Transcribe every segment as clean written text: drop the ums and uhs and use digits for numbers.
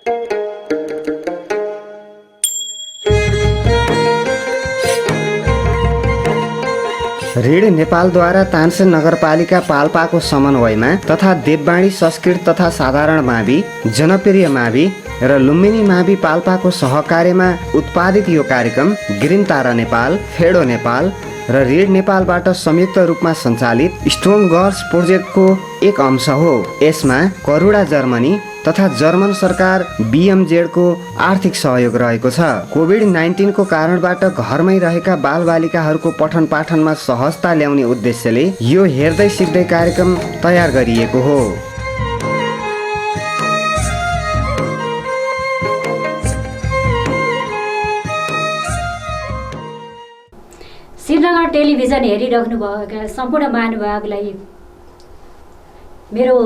ऋण नेपालद्वारा तानसेन नगरपालिका पाल्पाको समन्वयमा तथा देववाणी संस्कृत तथा साधारण मावि, जनप्रिय मावि र लुम्बिनी मावि पाल्पाको सहकार्यमा उत्पादित यो कार्यक्रम ग्रिन तारा नेपाल, फेडो नेपाल र ऋण नेपालबाट संयुक्त रूपमा सञ्चालित स्ट्रङ गर्ल्स प्रोजेक्टको एक अंश हो। यसमा करुणा जर्मनी तथा जर्मन सरकार BMZ को आर्थिक सहयोग रहेको छ। कोभिड-19 को कारणबाट घरमै रहेका बालबालिकाहरूको पठन पाठनमा सहजता ल्याउने उद्देश्यले यो हेर्दै सिक्दै कार्यक्रम तयार गरिएको हो। श्रीनगर टेलिभिजन हेरिराख्नुभएका सम्पूर्ण महानुभावलाई मेरो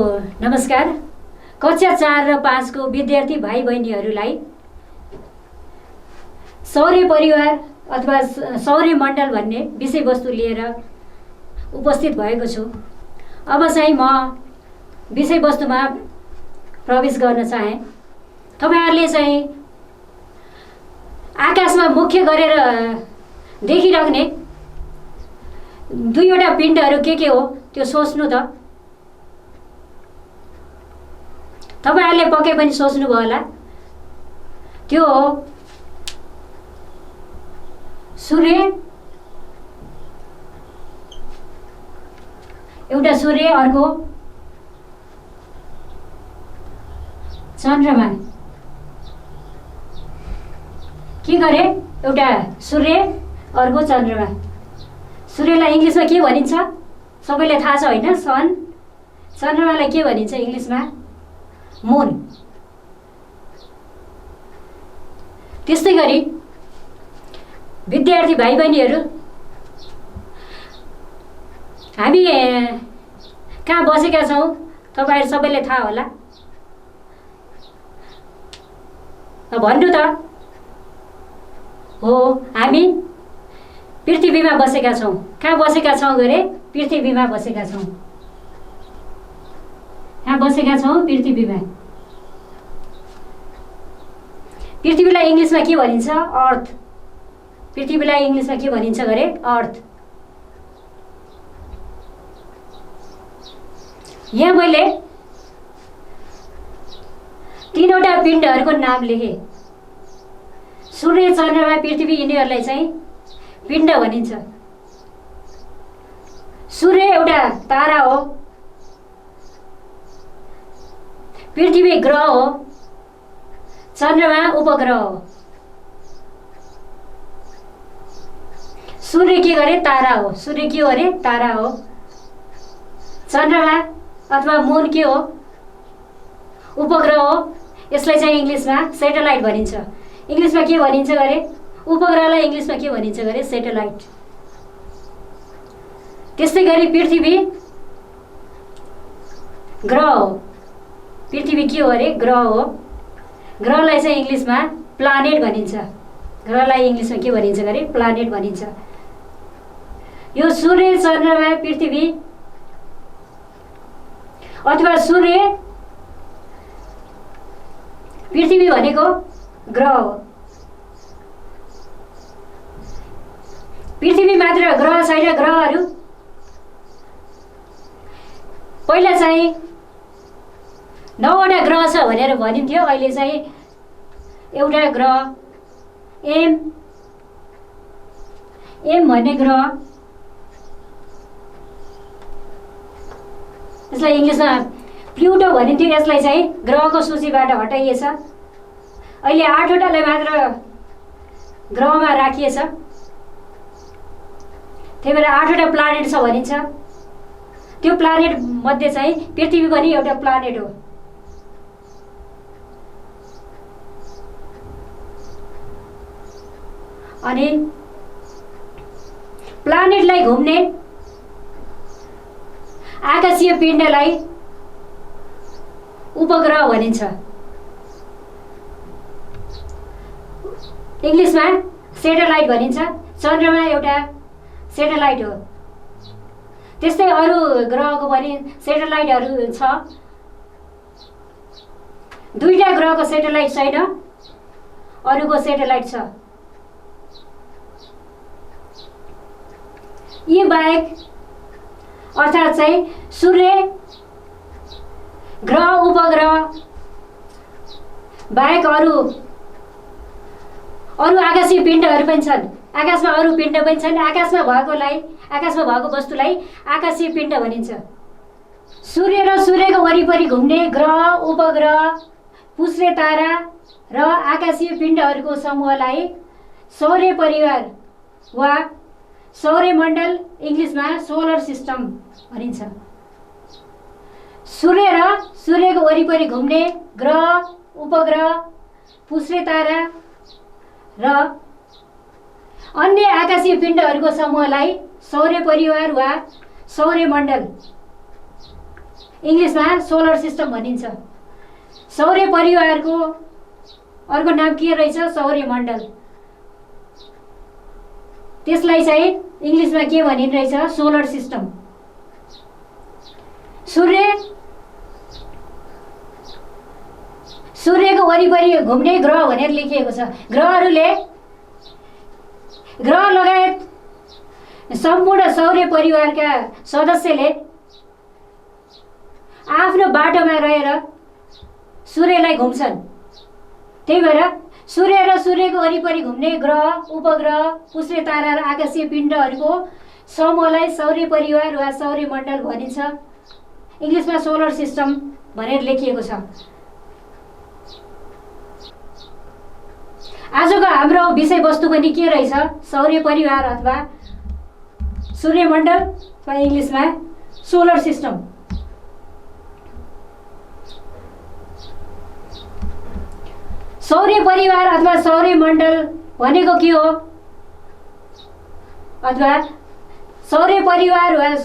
नमस्कार। कक्षा 4 र 5 को विद्यार्थी भाइ बहिनीहरूलाई सौर्य परिवार अथवा सौर्य मण्डल भन्ने विषयवस्तु लिएर उपस्थित भएको छु। अब चाहिँ म विषयवस्तुमा प्रवेश गर्न चाहे। तपाईहरुले चाहिँ आकाशमा मुख्य गरेर देखिराख्ने दुईवटा पिण्डहरू के हो त्यो सोच्नु त। तपाईहरुले पक्कै पनि सोच्नुभयो होला। त्यो हो सूर्य, एउटा सूर्य, अर्को चन्द्रमा। के गरे? एउटा सूर्य, अर्को चन्द्रमा। सूर्यलाई इंग्लिशमा के भनिन्छ? सबैलाई थाहा छ हैन? सन। चन्द्रमालाई के भनिन्छ इंग्लिशमा? मून। त्यस्तै गरी विद्यार्थी भाइ बहिनीहरू हामी कहाँ बसेका छौं तपाईहरु सबैलाई थाहा होला। भन्नु त। हो, हामी पृथ्वीमा बसेका छौं। कहाँ बसेका छौं गरे? पृथ्वीमा बसेका छौं। कहाँ बसेका छौं? पृथ्वीमा। पृथ्वीलाई इंग्लिशमा के भनिन्छ? अर्थ। पृथ्वीलाई इंग्लिशमा के भनिन्छ गरे? अर्थ। यहाँ मैले तीनवटा पिण्डहरूको नाम लेखे। सूर्य, चन्द्रमा, पृथ्वी, यिनीहरूलाई चाहिँ पिण्ड भनिन्छ। सूर्य एउटा तारा हो, पृथ्वी ग्रह हो, चन्द्रमा उपग्रह हो। सूर्य के गरे? तारा हो। सूर्य के हो अरे? तारा हो। चन्द्रमा अथवा मून के हो? उपग्रह हो। यसलाई चाहिँ इंग्लिशमा सैटेलाइट भनिन्छ। इंग्लिशमा के भनिन्छ गरे? उपग्रहलाई इंग्लिशमा के भनिन्छ गरे? सैटेलाइट। त्यस्तै गरी पृथ्वी ग्रह हो। पृथ्वी के हो अरे? ग्रह हो। ग्रहलाई चाहिँ इंग्लिशमा प्लानेट भनिन्छ। ग्रहलाई इंग्लिशमा के भनिन्छ गरे? प्लानेट भनिन्छ। यो सूर्य, चन्द्रमा, पृथ्वी अथवा सूर्य, पृथ्वी भनेको ग्रह हो। पृथ्वी मात्र ग्रह छैन। ग्रहहरू पहिला चाहिँ 9वटा ग्रह छ भनेर भनिन्थ्यो। अहिले चाहिँ एउटा ग्रह एम भन्ने ग्रह, यसलाई इंग्लिशमा प्लुटो भनिन्थ्यो। यसलाई चाहिँ ग्रहको सूचीबाट हटाइएछ। अहिले 8वटालाई मात्र ग्रहमा राखिएछ। त्यही भएर 8वटा प्लानेट छ भनिन्छ। त्यो प्लानेट मध्ये चाहिँ पृथ्वी पनि एउटा प्लानेट हो। अनि प्लानेटलाई घुम्ने आकाशीय पिण्डलाई उपग्रह भनिन्छ। इंग्लिशमा सैटेलाइट भनिन्छ। चन्द्रमा एउटा सैटेलाइट हो। त्यस्तै अरु ग्रहको पनि सैटेलाइटहरू छ। 2टा ग्रहको सेटेलाइट छैन, अरूको सेटेलाइट छ। यी बाहेक अर्थात् चाहिँ सूर्य, ग्रह, उपग्रह बाहेक अरू आकाशीय पिण्डहरू पनि छन्। आकाशमा अरू पिण्ड पनि छन्। आकाशमा भएको वस्तुलाई आकाशीय पिण्ड भनिन्छ। सूर्य र सूर्यको वरिपरि घुम्ने ग्रह, उपग्रह, पुच्छ्रे तारा र आकाशीय पिण्डहरूको समूहलाई सौर्य परिवार वा सौर्यमण्डल, इङ्ग्लिसमा सोलर सिस्टम भनिन्छ। सूर्य र सूर्यको वरिपरि घुम्ने ग्रह, उपग्रह, पुच्छ्रे तारा र अन्य आकाशीय पिण्डहरूको समूहलाई सौर्य परिवार वा सौर्यमण्डल, इङ्ग्लिसमा सोलर सिस्टम भनिन्छ। सौर्य परिवारको अर्को नाम के रहेछ? सौर्यमण्डल। त्यसलाई चाहिँ इङ्ग्लिसमा के भनिरहेछ? Solar system. सूर्यको वरिपरि घुम्ने ग्रह भनेर लेखिएको छ। ग्रह लगायत सम्पूर्ण सौर्य परिवारका सदस्यले आफ्नो बाटोमा रहेर सूर्यलाई घुम्छन्। त्यही भएर सूर्य र सूर्यको वरिपरि घुम्ने ग्रह, उपग्रह, पुच्छ्रे तारा र आकाशीय पिण्डहरूको समूहलाई सौर्य परिवार वा सौर्यमण्डल भनिन्छ। इङ्ग्लिसमा सोलर सिस्टम भनेर लेखिएको छ। आजको हाम्रो विषयवस्तु पनि के रहेछ? सौर्य परिवार अथवा सूर्यमण्डल वा इङ्ग्लिसमा सोलर सिस्टम। सौर्य परिवार अथवा सौर्यमण्डल भनेको के हो? अथवा सौर्य परिवार वा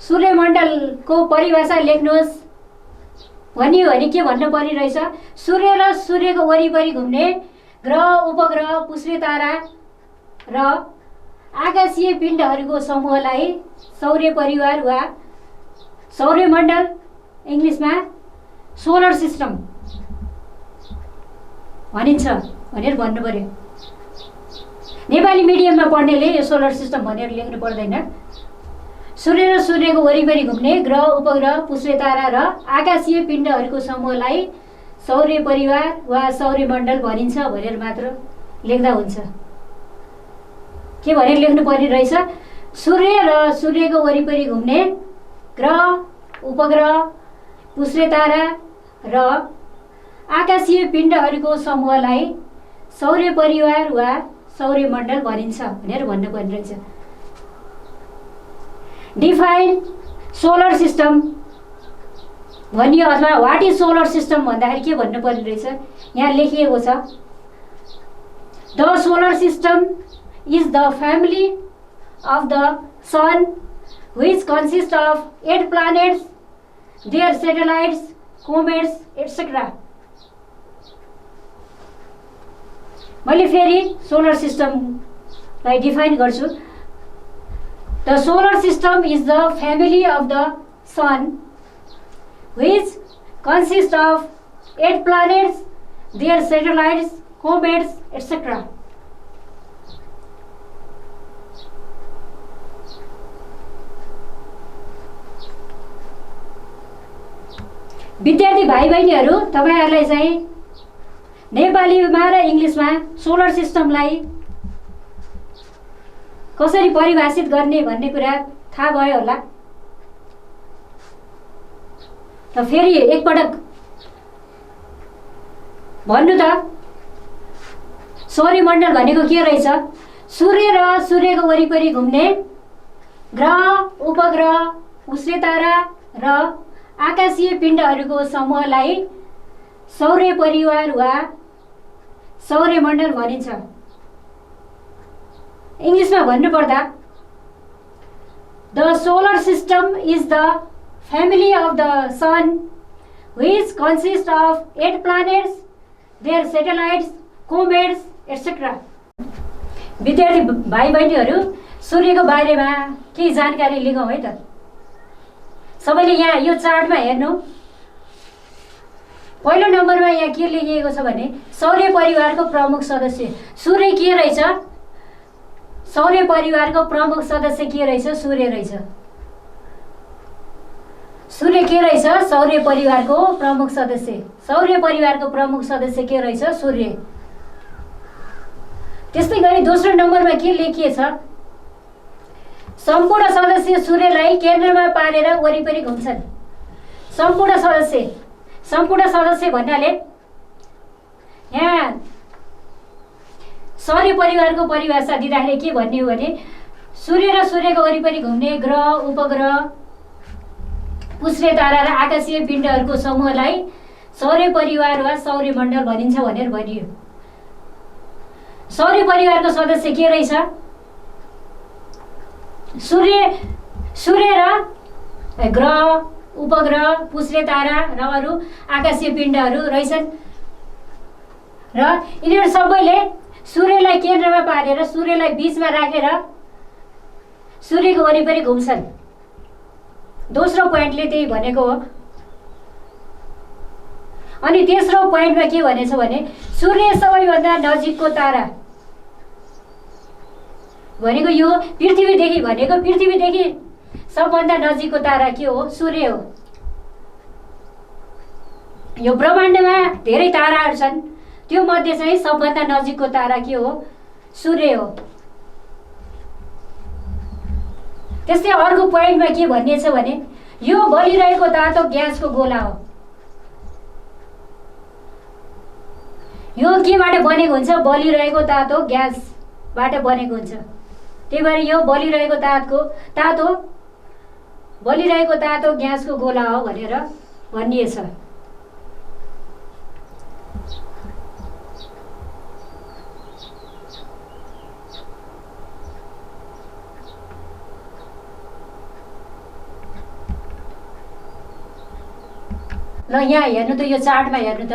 सूर्यमण्डलको परिभाषा लेख्नुहोस् भनियो भने के भन्न परिरहेछ? सूर्य र सूर्यको वरिपरि घुम्ने ग्रह, उपग्रह, पुच्छ्रे तारा र आकाशीय पिण्डहरूको समूहलाई सौर्य परिवार वा सौर्यमण्डल, इङ्ग्लिसमा सोलर सिस्टम भनिन्छ भनेर भन्नु पर्यो। नेपाली मिडियममा पढ्नेले यो सोलर सिस्टम भनेर लेख्नु पर्दैन। सूर्य र सूर्यको वरिपरि घुम्ने ग्रह, उपग्रह, पुच्छ्रे तारा र आकाशीय पिण्डहरूको समूहलाई सौर्य परिवार वा सौर्यमण्डल भनिन्छ भनेर मात्र लेख्दा हुन्छ। के भनेर लेख्नु परिरहेछ? सूर्य र सूर्यको वरिपरि घुम्ने ग्रह, उपग्रह, पुच्छ्रे तारा र आकाशीय पिण्डहरूको समूहलाई सौर्य परिवार वा सौर्यमण्डल भनिन्छ भनेर भन्नु परिरहेछ। डिफाइन सोलर सिस्टम भनियो अथवा वाट इज सोलर सिस्टम भन्दाखेरि के भन्नु परिरहेछ? यहाँ लेखिएको छ, the solar system is the family of the sun which consists of 8 planets, their satellites, comets, etc. मैले फेरि सोलर सिस्टमलाई डिफाइन गर्छु। The solar system is the family of the sun which consists of 8 planets, their satellites, comets, etc. विद्यार्थी भाइ बहिनीहरू, तपाईहरुलाई चाहिँ नेपालीमा र इङ्ग्लिसमा सोलर सिस्टमलाई कसरी परिभाषित गर्ने भन्ने कुरा थाहा भयो होला। र फेरि एकपटक भन्नु त, सौर्यमण्डल भनेको के रहेछ? सूर्य र सूर्यको वरिपरि घुम्ने ग्रह, उपग्रह, पुच्छ्रे तारा र आकाशीय पिण्डहरूको समूहलाई सौर्य परिवार वा सौर्यमण्डल भनिन्छ। इङ्ग्लिसमा भन्नुपर्दा, the solar system is the family of the sun which consists of 8 planets, their satellites, comets, etc. विद्यार्थी भाइ बहिनीहरू, सूर्यको बारेमा केही जानकारी लिगौँ है त। सबैले यहाँ यो चार्टमा हेर्नु, पहिलो नम्बरमा यहाँ के लेखिएको छ भने सौर्य परिवारको प्रमुख सदस्य सूर्य के रहेछ? सौर्य परिवारको प्रमुख सदस्य के रहेछ? सूर्य रहेछ। सूर्य के रहेछ? सौर्य परिवारको प्रमुख सदस्य। सौर्य परिवारको प्रमुख सदस्य के रहेछ? सूर्य। त्यस्तै गरी दोस्रो नम्बरमा के लेखिएछ? सम्पूर्ण सदस्य सूर्यलाई केन्द्रमा पारेर वरिपरि घुम्छन्। सम्पूर्ण सदस्य भन्नाले यहाँ सौर्य परिवारको परिभाषा दिँदाखेरि के भन्ने हो भने सूर्य र सूर्यको वरिपरि घुम्ने ग्रह, उपग्रह, पुष्रे तारा र आकाशीय पिण्डहरूको समूहलाई सौर्य परिवार वा सौर्यमण्डल भनिन्छ भनेर भनियो। सौर्य परिवारको सदस्य के रहेछ? सूर्य र ग्रह, उपग्रह, पुष्रे तारा र अरू आकाशीय पिण्डहरू रहेछन् र यिनीहरू सबैले सूर्यलाई केन्द्रमा पारेर सूर्यलाई बीचमा राखेर सूर्यको वरिपरि घुम्छन्। दोस्रो पोइन्टले त्यही भनेको हो। अनि तेस्रो पोइन्टमा के भनेछ भने सूर्य सबैभन्दा नजिकको तारा भनेको यो पृथ्वीदेखि सबभन्दा नजिकको तारा के हो? सूर्य हो। यो ब्रह्माण्डमा धेरै ताराहरू छन्, त्यो मध्ये चाहिँ सबभन्दा नजिकको तारा के हो? सूर्य हो। त्यस्तै अर्को पोइन्टमा के भनिएछ भने यो बलिरहेको तातो ग्यासको गोला हो। यो केबाट बनेको हुन्छ? बलिरहेको तातो ग्यासबाट बनेको हुन्छ। त्यही भएर यो बलिरहेको तातो ग्यासको गोला हो भनेर भनिएछ। ल यहाँ हेर्नु त, यो चार्टमा हेर्नु त।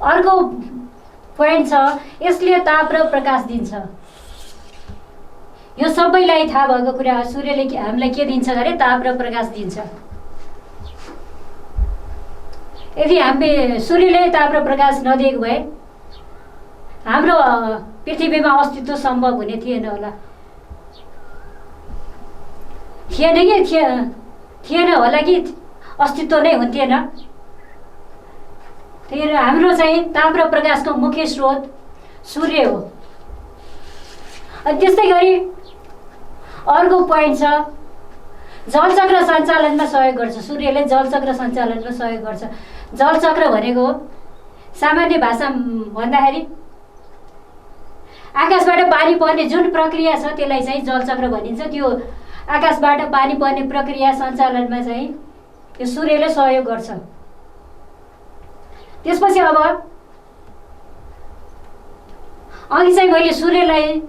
अर्को पोइन्ट छ यसले ताप र प्रकाश दिन्छ। यो सबैलाई थाहा भएको कुरा हो। सूर्यले हामीलाई के दिन्छ भने ताप र प्रकाश दिन्छ। यदि हामीले सूर्यले ताप र प्रकाश नदिएको भए हाम्रो पृथ्वीमा अस्तित्व सम्भव हुने थिएन होला। थिएन होला कि अस्तित्व नै हुन्थेन। त्यही भएर हाम्रो चाहिँ ताप र प्रकाशको मुख्य स्रोत सूर्य हो। अनि त्यस्तै गरी अर्को पोइन्ट छ जलचक्र सञ्चालनमा सहयोग गर्छ। सूर्यले जलचक्र सञ्चालनमा सहयोग गर्छ। जलचक्र भनेको सामान्य भाषा भन्दाखेरि आकाशबाट पानी पर्ने जुन प्रक्रिया छ त्यसलाई चाहिँ जलचक्र भनिन्छ। त्यो आकाशबाट पानी पर्ने प्रक्रिया सञ्चालनमा चाहिँ यो सूर्यले सहयोग गर्छ। त्यसपछि अब अघि चाहिँ मैले सूर्यलाई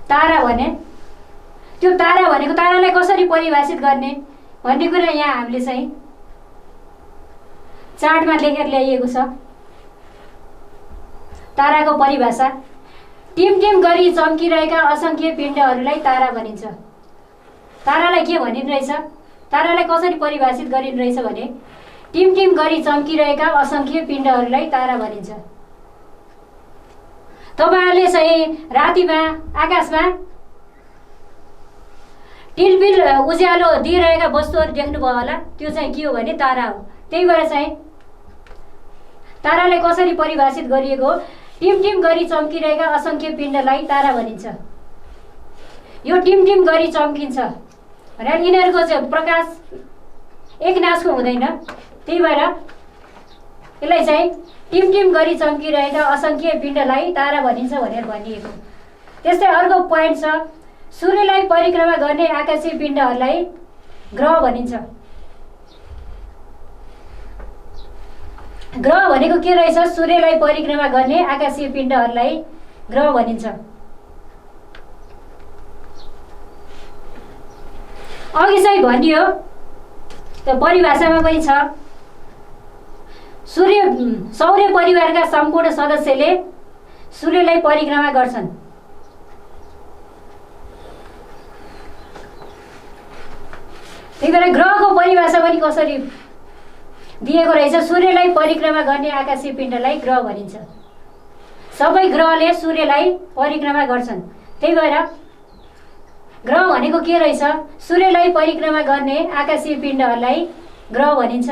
तारा भने, त्यो तारा भनेको तारालाई कसरी परिभाषित गर्ने भन्ने कुरा यहाँ हामीले चाहिँ चार्टमा लेखेर ल्याइएको छ। ताराको परिभाषा टिम गरी चम्किरहेका असङ्ख्य पिण्डहरूलाई तारा भनिन्छ। तारालाई के भनिरहेछ? तारालाई कसरी परिभाषित गरिरहेछ भने टिम गरी चम्किरहेका असङ्ख्य पिण्डहरूलाई तारा भनिन्छ। तपाईँहरूले चाहिँ रातिमा आकाशमा टिलबिल उज्यालो दिइरहेका वस्तुहरू देख्नुभयो होला, त्यो चाहिँ के हो भने तारा हो। त्यही भएर चाहिँ तारालाई कसरी परिभाषित गरिएको हो? टिम गरी चम्किरहेका असङ्ख्य पिण्डलाई तारा भनिन्छ। यो टिम गरी चम्किन्छ भनेर यिनीहरूको चाहिँ प्रकाश एक नासको हुँदैन। त्यही भएर यसलाई चाहिँ टिम गरी चम्किरहेका असङ्ख्य पिण्डलाई तारा भनिन्छ भनेर भनिएको। त्यस्तै अर्को पोइन्ट छ सूर्यलाई परिक्रमा गर्ने आकाशीय पिण्डहरूलाई ग्रह भनिन्छ। ग्रह भनेको के रहेछ? सूर्यलाई परिक्रमा गर्ने आकाशीय पिण्डहरूलाई ग्रह भनिन्छ। अघि चाहिँ भनियो त परिभाषामा पनि छ सौर्य परिवारका सम्पूर्ण सदस्यले सूर्यलाई परिक्रमा गर्छन्। त्यही भएर ग्रहको परिभाषा पनि कसरी दिएको रहेछ। सूर्यलाई परिक्रमा गर्ने आकाशीय पिण्डलाई ग्रह भनिन्छ। सबै ग्रहले सूर्यलाई परिक्रमा गर्छन्, त्यही भएर ग्रह भनेको के रहेछ? सूर्यलाई परिक्रमा गर्ने आकाशीय पिण्डहरूलाई ग्रह भनिन्छ।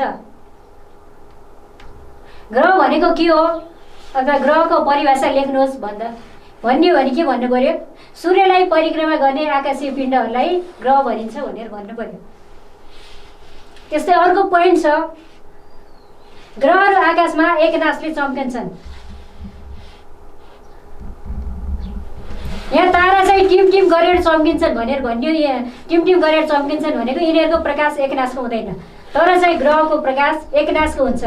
ग्रह भनेको के हो अथवा ग्रहको परिभाषा लेख्नुहोस् भन्यो भने के भन्नु पर्यो? सूर्यलाई परिक्रमा गर्ने आकाशीय पिण्डहरूलाई ग्रह भनिन्छ भनेर भन्नु पर्यो। त्यस्तै अर्को पोइन्ट छ, ग्रहहरू आकाशमा एकनासले चम्कन्छन्। यहाँ तारा चाहिँ टिम गरेर चम्किन्छन् भनेर भन्यो। यहाँ टिम गरेर चम्किन्छन् भनेको यिनीहरूको प्रकाश एकनासको हुँदैन, तर चाहिँ ग्रहको प्रकाश एकनासको हुन्छ।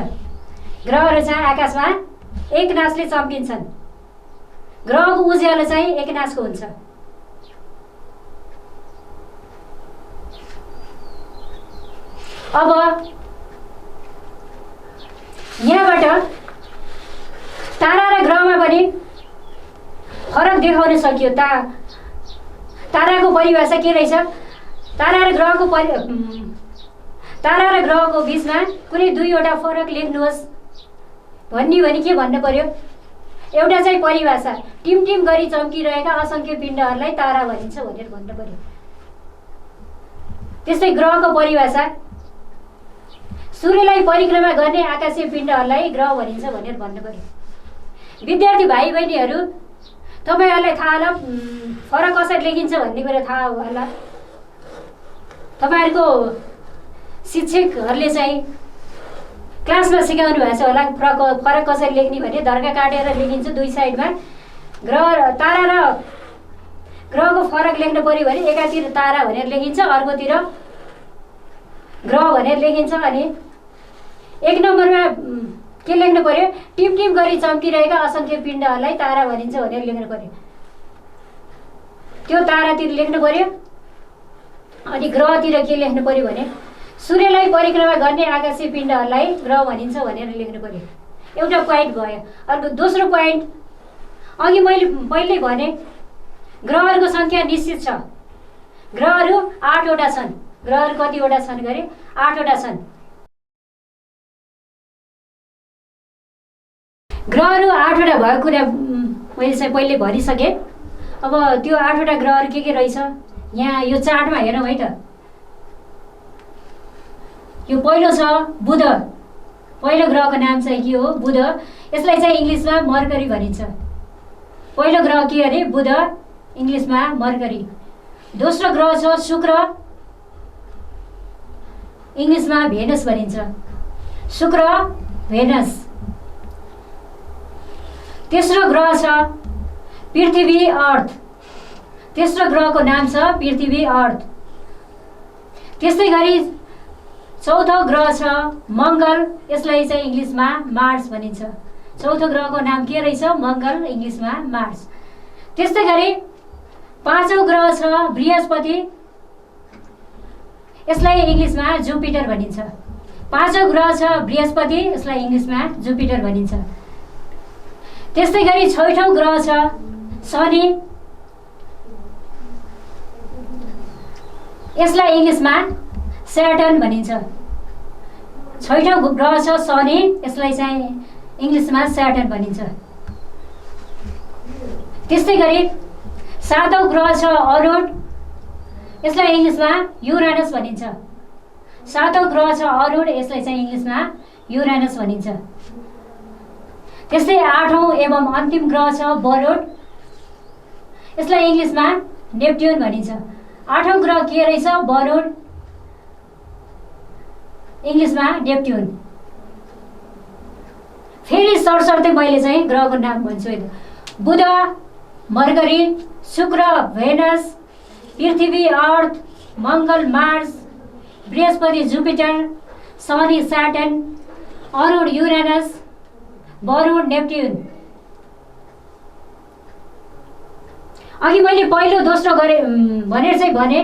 ग्रहहरू चाहिँ आकाशमा एकनासले चम्किन्छन्, ग्रहको उज्यालो चाहिँ एकनासको हुन्छ। अब यहाँबाट तारा र ग्रहमा पनि फरक देखाउन सकियो। ताराको परिभाषा के रहेछ? तारा र ग्रहको बिचमा कुनै दुईवटा फरक लेख्नुहोस् भन्यो भने के भन्नु पर्यो? एउटा चाहिँ परिभाषा, टिम गरी चम्किरहेका असङ्ख्य पिण्डहरूलाई तारा भनिन्छ भनेर भन्नु पर्यो। त्यस्तै ग्रहको परिभाषा, सूर्यलाई परिक्रमा गर्ने आकाशीय पिण्डहरूलाई ग्रह भनिन्छ भनेर भन्नु पर्यो। विद्यार्थी भाइ बहिनीहरू, तपाईँहरूलाई थाहा होला फरक कसरी लेखिन्छ भन्ने कुरा थाहा होला। तपाईँहरूको शिक्षकहरूले चाहिँ क्लासमा सिकाउनु भएको छ होला फरक कसरी लेख्ने भने धर्का काटेर लेखिन्छ दुई साइडमा। तारा र ग्रहको फरक लेख्नु पर्यो भने एकातिर तारा भनेर लेखिन्छ, अर्कोतिर ग्रह भनेर लेखिन्छ। अनि एक नम्बरमा के लेख्नु पर्यो? टिम गरी चम्किरहेका असङ्ख्य पिण्डहरूलाई तारा भनिन्छ भनेर लेख्नु पर्यो। त्यो तारातिर लेख्नु पर्यो। अनि ग्रहतिर के लेख्नु पर्यो भने सूर्यलाई परिक्रमा गर्ने आकाशीय पिण्डहरूलाई ग्रह भनिन्छ भनेर लेख्नु पर्यो। एउटा पोइन्ट भयो। अर्को दोस्रो पोइन्ट, अघि मैले पहिल्यै भने ग्रहहरूको सङ्ख्या निश्चित छ। ग्रहहरू 8वटा छन्। ग्रहहरू कतिवटा छन् गरे? 8वटा छन्। ग्रहहरू 8वटा भएको कुरा मैले चाहिँ पहिले भनिसकेँ। अब त्यो 8वटा ग्रहहरू के रहेछ यहाँ यो चार्टमा हेरौँ है त। यो पहिलो छ बुध। पहिलो ग्रहको नाम चाहिँ के हो? बुध। यसलाई चाहिँ इङ्ग्लिसमा मर्करी भनिन्छ। पहिलो ग्रह के अरे? बुध, इङ्ग्लिसमा मर्करी। दोस्रो ग्रह छ शुक्र, इङ्ग्लिसमा भेनस भनिन्छ। शुक्र, भेनस। तेस्रो ग्रह छ पृथ्वी, अर्थ। तेस्रो ग्रहको नाम छ पृथ्वी, अर्थ। त्यस्तै गरी चौथो ग्रह छ मङ्गल, यसलाई चाहिँ इङ्ग्लिसमा मार्स भनिन्छ। चौथो ग्रहको नाम के रहेछ? मङ्गल, इङ्ग्लिसमा मार्स। त्यस्तै गरी पाँचौँ ग्रह छ बृहस्पति, यसलाई इङ्ग्लिसमा जुपिटर भनिन्छ। पाँचौँ ग्रह छ बृहस्पति, यसलाई इङ्ग्लिसमा जुपिटर भनिन्छ। त्यस्तै गरी छैठौँ ग्रह छ शनि, यसलाई इङ्ग्लिसमा स्याटर्न भनिन्छ। छैठौँ ग्रह छ शनि, यसलाई चाहिँ इङ्ग्लिसमा स्याटर्न भनिन्छ। त्यस्तै गरी सातौँ ग्रह छ अरुण, यसलाई इङ्ग्लिसमा युरानस भनिन्छ। सातौँ ग्रह छ अरुण, यसलाई चाहिँ इङ्ग्लिसमा युरानस भनिन्छ। त्यस्तै आठौँ एवं अन्तिम ग्रह छ वरुण, यसलाई इङ्ग्लिसमा नेप्ट्युन भनिन्छ। आठौँ ग्रह के रहेछ? वरुण, इङ्ग्लिसमा नेप्ट्युन। फेरि सरसर्दै मैले चाहिँ ग्रहको नाम भन्छु है त। बुध, मर्करी, शुक्र, भेनस, पृथ्वी, अर्थ, मङ्गल, मार्स, बृहस्पति, जुपिटर, शनि, स्याटर्न, अरुण, युरानस, वरुण, नेप्ट्युन। अघि मैले पहिलो दोस्रो गरेँ भनेर चाहिँ भने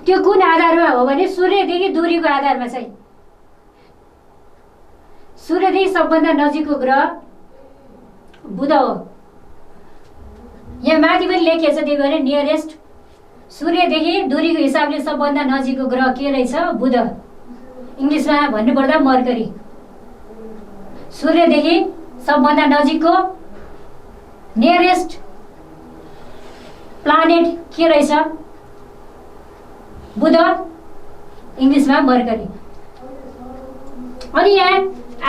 त्यो कुन आधारमा हो भने सूर्यदेखि दूरीको आधारमा चाहिँ। सूर्यदेखि सबभन्दा नजिकको ग्रह बुध हो। यहाँ माथि पनि लेखिएको छ, त्यही भएर नियरेस्ट। सूर्यदेखि दूरीको हिसाबले सबभन्दा नजिकको ग्रह के रहेछ? बुध। इङ्ग्लिसमा भन्नुपर्दा मर्करी। सूर्यदेखि सबभन्दा नजिकको नियरेस्ट प्लानेट के रहेछ? बुध, इङ्ग्लिसमा मर्करी। अनि यहाँ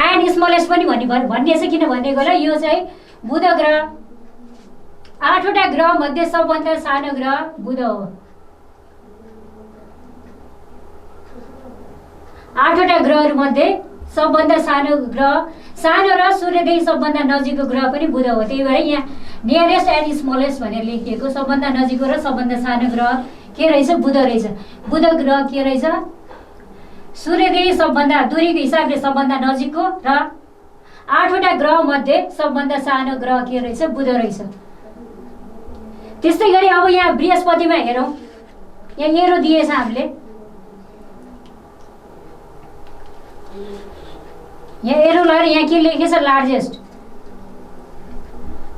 एन्ड स्मलेस्ट पनि भन्ने छ, किन भनेको र यो चाहिँ बुध ग्रह 8वटा ग्रह मध्ये सबभन्दा सानो ग्रह बुध हो। 8वटा ग्रहहरू मध्ये सबभन्दा सानो ग्रह, सानो र सूर्यदेखि सबभन्दा नजिकको ग्रह पनि बुध हो। त्यही भएर यहाँ नियरेस्ट एन्ड स्मलेस्ट भनेर लेखिएको। सबभन्दा नजिकको र सबभन्दा सानो ग्रह के रहेछ? बुध रहेछ। बुध ग्रह के रहेछ? सूर्यदेखि सबभन्दा दूरीको हिसाबले सबभन्दा नजिकको र 8वटा ग्रह मध्ये सबभन्दा सानो ग्रह के रहेछ? बुध रहेछ। त्यस्तै गरी अब यहाँ बृहस्पतिमा हेरौँ। यहाँ एरो दिएछ हामीले, यहाँ एरो लगाएर यहाँ के लेखेछ? लार्जेस्ट।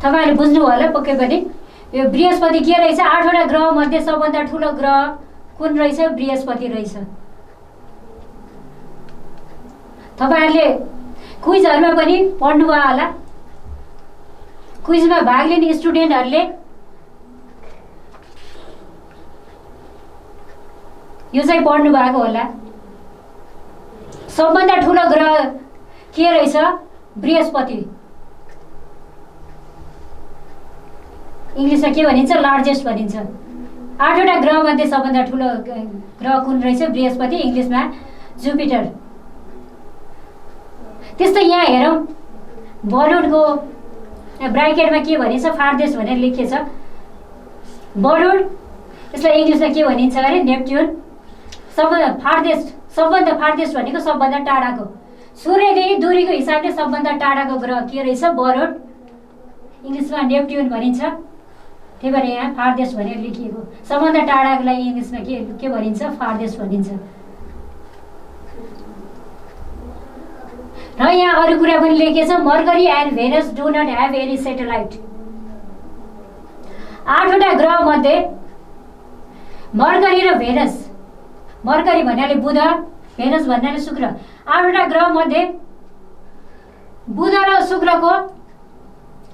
तपाईँहरूले बुझ्नु होला पक्कै पनि। यो बृहस्पति के रहेछ? 8वटा ग्रह मध्ये सबभन्दा ठुलो ग्रह कुन रहेछ? बृहस्पति रहेछ। तपाईँहरूले क्विजहरूमा पनि पढ्नुभयो होला। क्विजमा भाग लिने स्टुडेन्टहरूले यो चाहिँ पढ्नु भएको होला। सबभन्दा ठुलो ग्रह के रहेछ? बृहस्पति। इङ्ग्लिसमा के भनिन्छ? लार्जेस्ट भनिन्छ। 8वटा ग्रह मध्ये सबभन्दा ठुलो ग्रह कुन रहेछ? बृहस्पति, इङ्ग्लिसमा जुपिटर। त्यस्तै यहाँ हेरौँ, बरुडको ब्राकेटमा के भनिन्छ? फार्देस्ट भनेर लेखिएको छ। बरुड, यसलाई इङ्ग्लिसमा के भनिन्छ अरे? नेप्ट्युन। सबभन्दा फार्देस्ट भनेको सबभन्दा टाढाको। सूर्यदेखि दूरीको हिसाबले सबभन्दा टाढाको ग्रह के रहेछ? बरुड, इङ्ग्लिसमा नेप्ट्युन भनिन्छ। त्यही भएर यहाँ फार्देस्ट भनेर लेखिएको। सबभन्दा टाढाको लागि इङ्ग्लिसमा के भनिन्छ? फार्देस्ट भनिन्छ। र यहाँ अरू कुरा पनि लेखेको छ। Mercury and Venus do not have any satellite. 8वटा ग्रह मध्ये मर्करी र भेनस, मर्करी भन्नाले बुध, भेनस भन्नाले शुक्र, 8वटा ग्रह मध्ये बुध र शुक्रको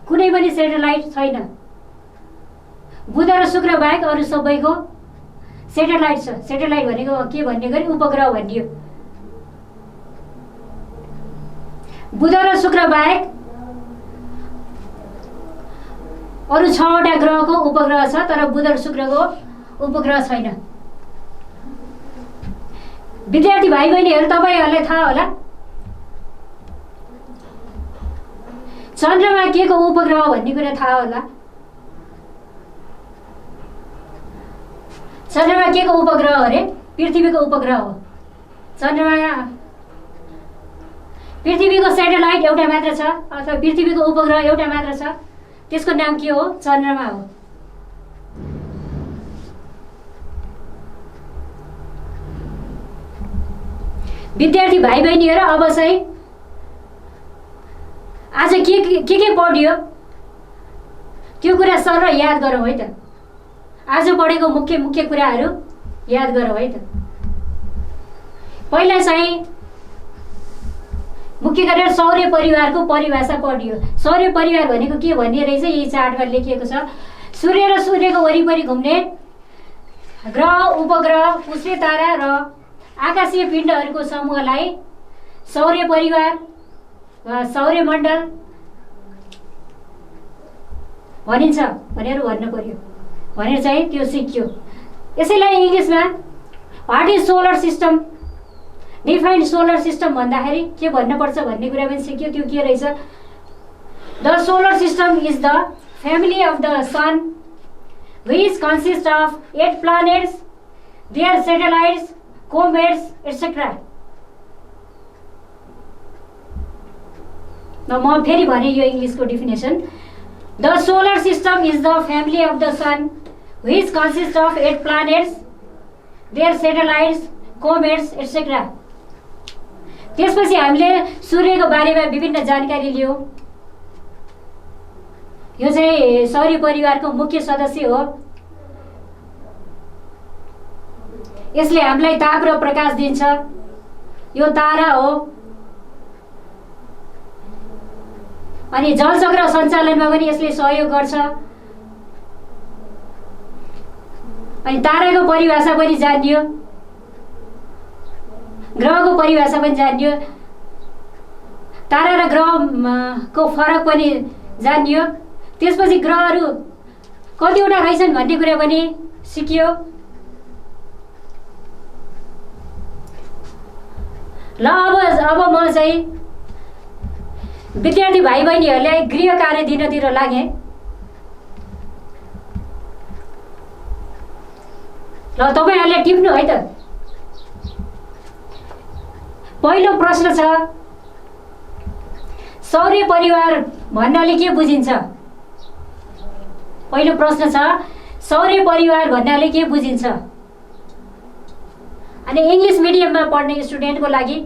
कुनै पनि सेटेलाइट छैन। बुध र शुक्र बाहेक अरू सबैको सेटेलाइट छ। सेटेलाइट भनेको के भन्ने गरी? उपग्रह भनियो। बुध र शुक्र बाहेक अरू 6वटा ग्रहको उपग्रह छ, तर बुध र शुक्रको उपग्रह छैन। विद्यार्थी भाइ बहिनीहरू, तपाईँहरूलाई थाहा होला चन्द्रमा के को उपग्रह भन्ने कुरा थाहा होला। चन्द्रमा के को उपग्रह अरे? पृथ्वीको उपग्रह हो। चन्द्रमा पृथ्वीको सेटेलाइट एउटा मात्र छ, अथवा पृथ्वीको उपग्रह एउटा मात्र छ। त्यसको नाम के हो? चन्द्रमा हो। विद्यार्थी भाइ बहिनीहरू, अब चाहिँ आज के पढ्यो त्यो कुरा सर याद गरौँ है त। आज पढेको मुख्य कुराहरू याद गरौँ है त। पहिला चाहिँ मुख्य गरेर सौर्य परिवारको परिभाषा पढियो। सौर्य परिवार भनेको के भन्ने रहेछ? यही चार्टमा लेखिएको छ। सूर्य र सूर्यको वरिपरि घुम्ने ग्रह, उपग्रह, पुष्य तारा र आकाशीय पिण्डहरूको समूहलाई सौर्य परिवार वा सौर्यमण्डल भनिन्छ भनेर भन्नु पर्यो, भनेर चाहिँ त्यो सिक्यो। यसैलाई इङ्ग्लिसमा what is solar system, defined solar system भन्दाखेरि के भन्नुपर्छ भन्ने कुरा पनि सिक्यो। त्यो के रहेछ? The solar system is the family of the sun which consist of 8 planets, their satellites, comets, etc. म फेरि भने यो इङ्ग्लिसको definition. The solar system is the family of the sun which consist of 8 planets, their satellites, comets, etcetera. त्यसपछि हामीले सूर्यको बारेमा विभिन्न जानकारी लियौँ। यो चाहिँ सौर्य परिवारको मुख्य सदस्य हो। यसले हामीलाई ताप र प्रकाश दिन्छ। यो तारा हो। अनि जलचक्र सञ्चालनमा पनि यसले सहयोग गर्छ। अनि ताराको परिभाषा पनि जानियो, ग्रहको परिभाषा पनि जानियो, तारा र ग्रहको फरक पनि जानियो। त्यसपछि ग्रहहरू कतिवटा रहेछन् भन्ने कुरा पनि सिकियो। ल अब म चाहिँ विद्यार्थी भाइ बहिनीहरूलाई गृह कार्य दिनतिर लागेँ। ल तपाईँहरूले टिप्नु है त। पहिलो प्रश्न छ, सौर्य परिवार भन्नाले के बुझिन्छ? पहिलो प्रश्न छ, सौर्य परिवार भन्नाले के बुझिन्छ? अनि इङ्ग्लिस मिडियममा पढ्ने स्टुडेन्टको लागि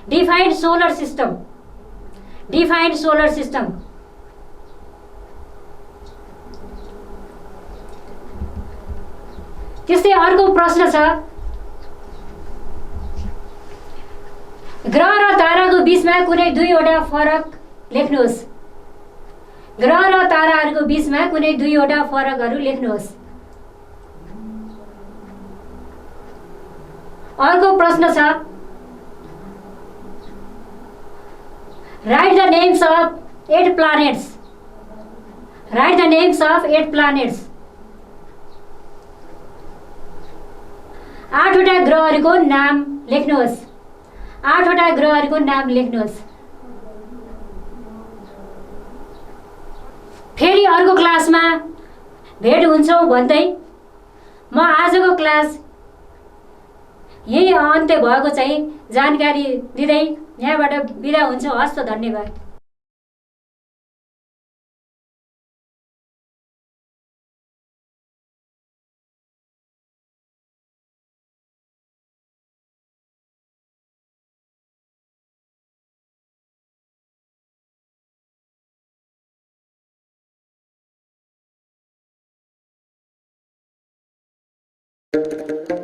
defined solar system, defined solar system. त्यस्तै अर्को प्रश्न छ, ग्रह र ताराको बीचमा कुनै दुईवटा फरक लेख्नुहोस्। ग्रह र ताराहरूको बीचमा कुनै दुईवटा फरकहरू लेख्नुहोस्। अर्को प्रश्न छ, write the names of 8 planets, write the names of 8 planets. 8वटा ग्रहहरूको नाम लेख्नुहोस्, 8वटा ग्रहहरूको नाम लेख्नुहोस्। फेरि अर्को क्लासमा भेट हुन्छौँ भन्दै म आजको क्लास यही अन्त्य भएको चाहिँ जानकारी दिँदै यहाँबाट बिदा हुन्छु। हस्त, धन्यवाद। Thank you.